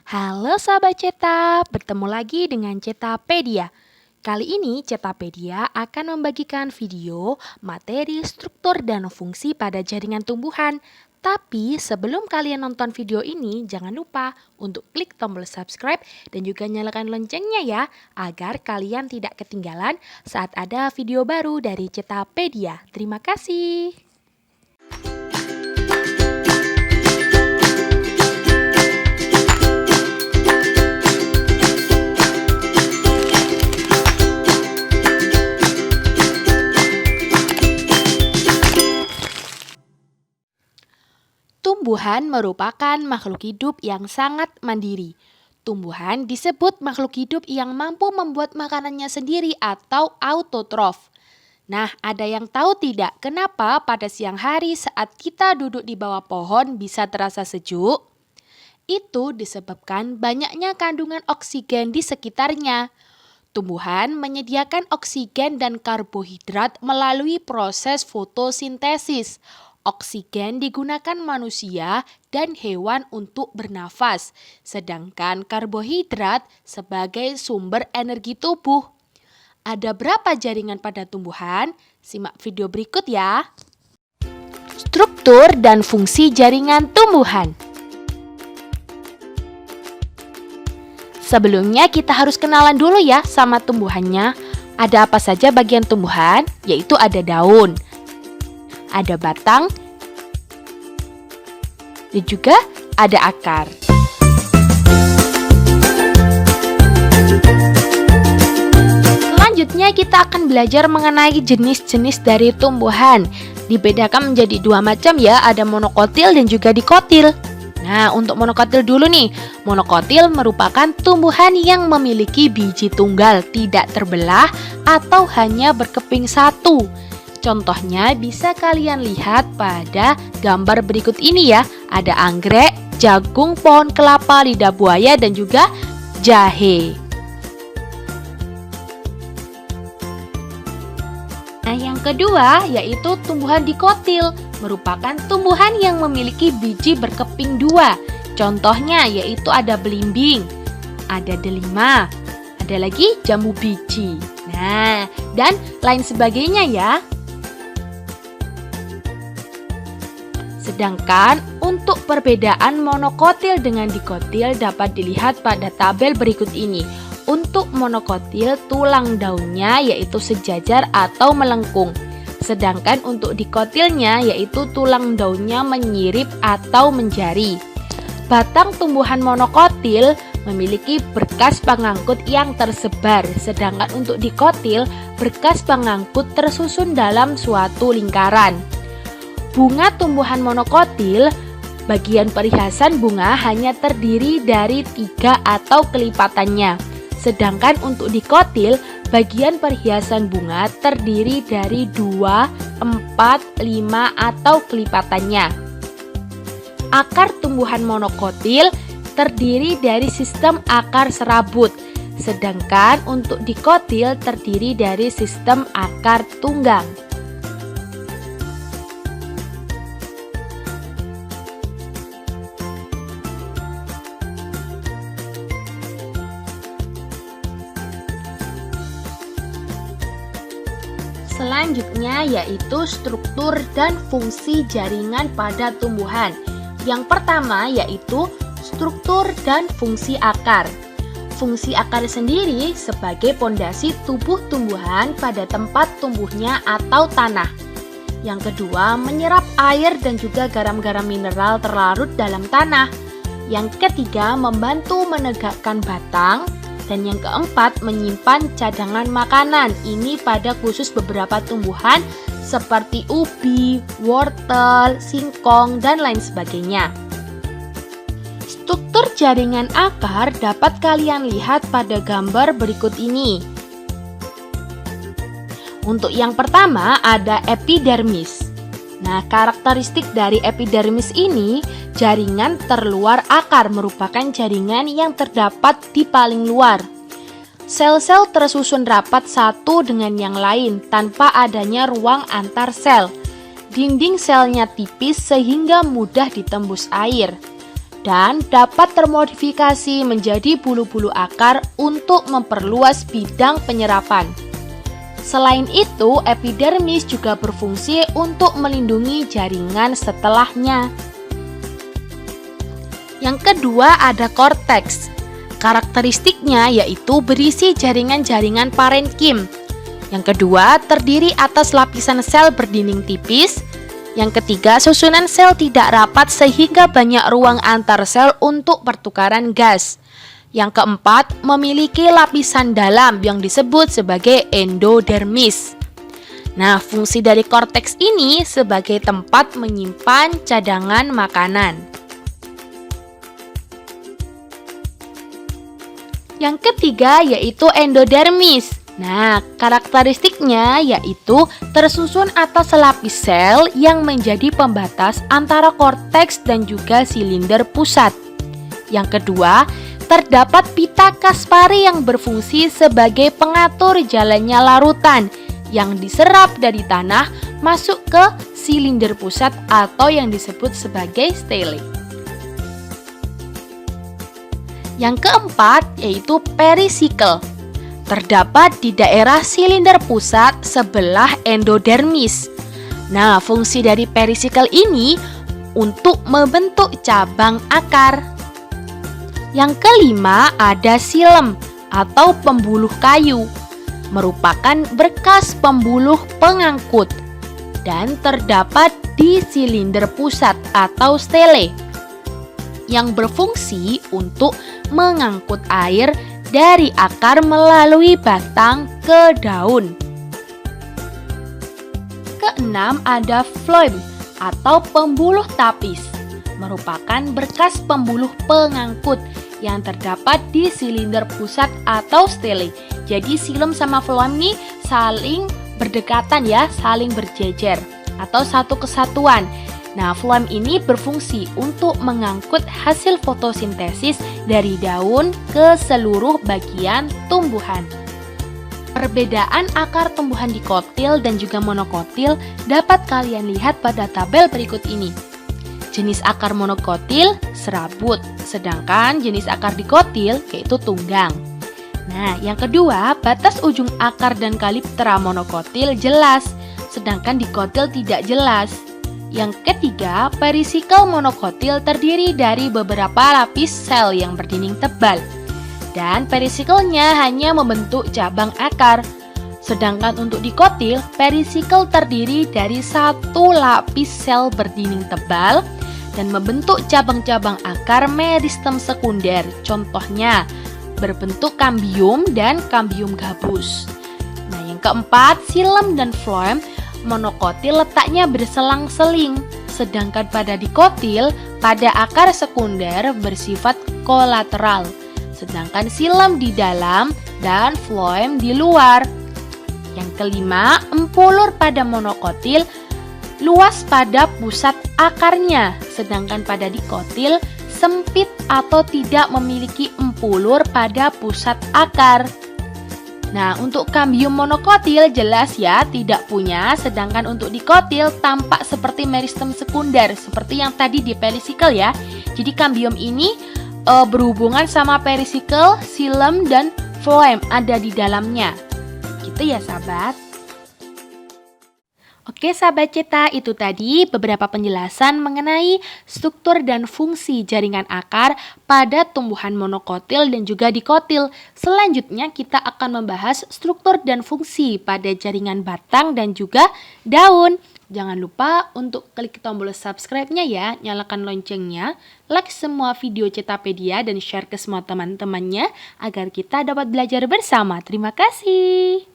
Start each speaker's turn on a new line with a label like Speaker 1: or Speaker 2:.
Speaker 1: Halo sahabat Ceta, bertemu lagi dengan Cetapedia. Kali ini Cetapedia akan membagikan video, materi, struktur, dan fungsi pada jaringan tumbuhan. Tapi sebelum kalian nonton video ini, jangan lupa untuk klik tombol subscribe dan juga nyalakan loncengnya ya, agar kalian tidak ketinggalan saat ada video baru dari Cetapedia. Terima kasih. Tumbuhan merupakan makhluk hidup yang sangat mandiri. Tumbuhan disebut makhluk hidup yang mampu membuat makanannya sendiri atau autotrof. Nah, ada yang tahu tidak kenapa pada siang hari saat kita duduk di bawah pohon bisa terasa sejuk? Itu disebabkan banyaknya kandungan oksigen di sekitarnya. Tumbuhan menyediakan oksigen dan karbohidrat melalui proses fotosintesis. Oksigen digunakan manusia dan hewan untuk bernafas, sedangkan karbohidrat sebagai sumber energi tubuh. Ada berapa jaringan pada tumbuhan? Simak video berikut ya. Struktur dan fungsi jaringan tumbuhan. Sebelumnya kita harus kenalan dulu ya sama tumbuhannya. Ada apa saja bagian tumbuhan? Yaitu ada daun, ada batang, dan juga ada akar. Selanjutnya kita akan belajar mengenai jenis-jenis dari tumbuhan. Dibedakan menjadi dua macam ya, ada monokotil dan juga dikotil. Nah, untuk monokotil dulu nih. Monokotil merupakan tumbuhan yang memiliki biji tunggal, tidak terbelah atau hanya berkeping satu. Contohnya bisa kalian lihat pada gambar berikut ini ya. Ada anggrek, jagung, pohon kelapa, lidah buaya, dan juga jahe. Nah, yang kedua yaitu tumbuhan dikotil, merupakan tumbuhan yang memiliki biji berkeping dua. Contohnya yaitu ada belimbing, ada delima, ada lagi jambu biji. Nah, dan lain sebagainya ya. Sedangkan untuk perbedaan monokotil dengan dikotil dapat dilihat pada tabel berikut ini. Untuk monokotil, tulang daunnya yaitu sejajar atau melengkung. Sedangkan untuk dikotilnya yaitu tulang daunnya menyirip atau menjari. Batang tumbuhan monokotil memiliki berkas pengangkut yang tersebar. Sedangkan untuk dikotil, berkas pengangkut tersusun dalam suatu lingkaran. Bunga tumbuhan monokotil, bagian perhiasan bunga hanya terdiri dari 3 atau kelipatannya. Sedangkan untuk dikotil, bagian perhiasan bunga terdiri dari 2, 4, 5 atau kelipatannya. Akar tumbuhan monokotil terdiri dari sistem akar serabut. Sedangkan untuk dikotil terdiri dari sistem akar tunggang. Selanjutnya yaitu struktur dan fungsi jaringan pada tumbuhan. Yang pertama yaitu struktur dan fungsi akar. Fungsi akar sendiri sebagai pondasi tubuh tumbuhan pada tempat tumbuhnya atau tanah. Yang kedua, menyerap air dan juga garam-garam mineral terlarut dalam tanah. Yang ketiga, membantu menegakkan batang. Dan yang keempat, menyimpan cadangan makanan. Ini pada khusus beberapa tumbuhan seperti ubi, wortel, singkong, dan lain sebagainya. Struktur jaringan akar dapat kalian lihat pada gambar berikut ini. Untuk yang pertama ada epidermis. Nah, karakteristik dari epidermis ini, jaringan terluar akar merupakan jaringan yang terdapat di paling luar. Sel-sel tersusun rapat satu dengan yang lain tanpa adanya ruang antar sel. Dinding selnya tipis sehingga mudah ditembus air. dan dapat termodifikasi menjadi bulu-bulu akar untuk memperluas bidang penyerapan. Selain itu, epidermis juga berfungsi untuk melindungi jaringan setelahnya. Yang kedua ada korteks. Karakteristiknya yaitu berisi jaringan-jaringan parenkim. Yang kedua, terdiri atas lapisan sel berdinding tipis. Yang ketiga, susunan sel tidak rapat sehingga banyak ruang antar sel untuk pertukaran gas. Yang keempat, memiliki lapisan dalam yang disebut sebagai endodermis. Nah, fungsi dari korteks ini sebagai tempat menyimpan cadangan makanan. Yang ketiga yaitu endodermis. Nah, karakteristiknya yaitu tersusun atas selapis sel yang menjadi pembatas antara korteks dan juga silinder pusat. Yang kedua, terdapat pita Kaspari yang berfungsi sebagai pengatur jalannya larutan yang diserap dari tanah masuk ke silinder pusat atau yang disebut sebagai stele. Yang keempat yaitu perisikel. Terdapat di daerah silinder pusat sebelah endodermis. Nah, fungsi dari perisikel ini untuk membentuk cabang akar. Yang kelima ada silem atau pembuluh kayu, merupakan berkas pembuluh pengangkut dan terdapat di silinder pusat atau stele yang berfungsi untuk mengangkut air dari akar melalui batang ke daun. Keenam ada phloem atau pembuluh tapis, merupakan berkas pembuluh pengangkut yang terdapat di silinder pusat atau stele. Jadi silem sama phloem ini saling berdekatan ya, saling berjejer atau satu kesatuan. Nah, phloem ini berfungsi untuk mengangkut hasil fotosintesis dari daun ke seluruh bagian tumbuhan. Perbedaan akar tumbuhan dikotil dan juga monokotil dapat kalian lihat pada tabel berikut ini. Jenis akar monokotil serabut, sedangkan jenis akar dikotil yaitu tunggang. Nah, yang kedua, batas ujung akar dan kaliptra monokotil jelas, sedangkan dikotil tidak jelas. Yang ketiga, perisikel monokotil terdiri dari beberapa lapis sel yang berdinding tebal, dan perisikelnya hanya membentuk cabang akar. Sedangkan untuk dikotil, perisikel terdiri dari satu lapis sel berdinding tebal dan membentuk cabang-cabang akar meristem sekunder. Contohnya, berbentuk kambium dan kambium gabus. Nah, yang keempat, silem dan phloem monokotil letaknya berselang-seling, sedangkan pada dikotil pada akar sekunder bersifat kolateral, sedangkan silem di dalam dan phloem di luar. Yang kelima, empulur pada monokotil luas pada pusat akarnya, sedangkan pada dikotil sempit atau tidak memiliki empulur pada pusat akar. Nah, untuk kambium monokotil jelas ya tidak punya, sedangkan untuk dikotil tampak seperti meristem sekunder seperti yang tadi di perisikel ya. Jadi kambium ini berhubungan sama perisikel, silem dan phloem ada di dalamnya. Gitu ya sahabat. Oke sahabat Ceta, itu tadi beberapa penjelasan mengenai struktur dan fungsi jaringan akar pada tumbuhan monokotil dan juga dikotil. Selanjutnya kita akan membahas struktur dan fungsi pada jaringan batang dan juga daun. Jangan lupa untuk klik tombol subscribe-nya ya, nyalakan loncengnya, like semua video Cetapedia dan share ke semua teman-temannya agar kita dapat belajar bersama. Terima kasih.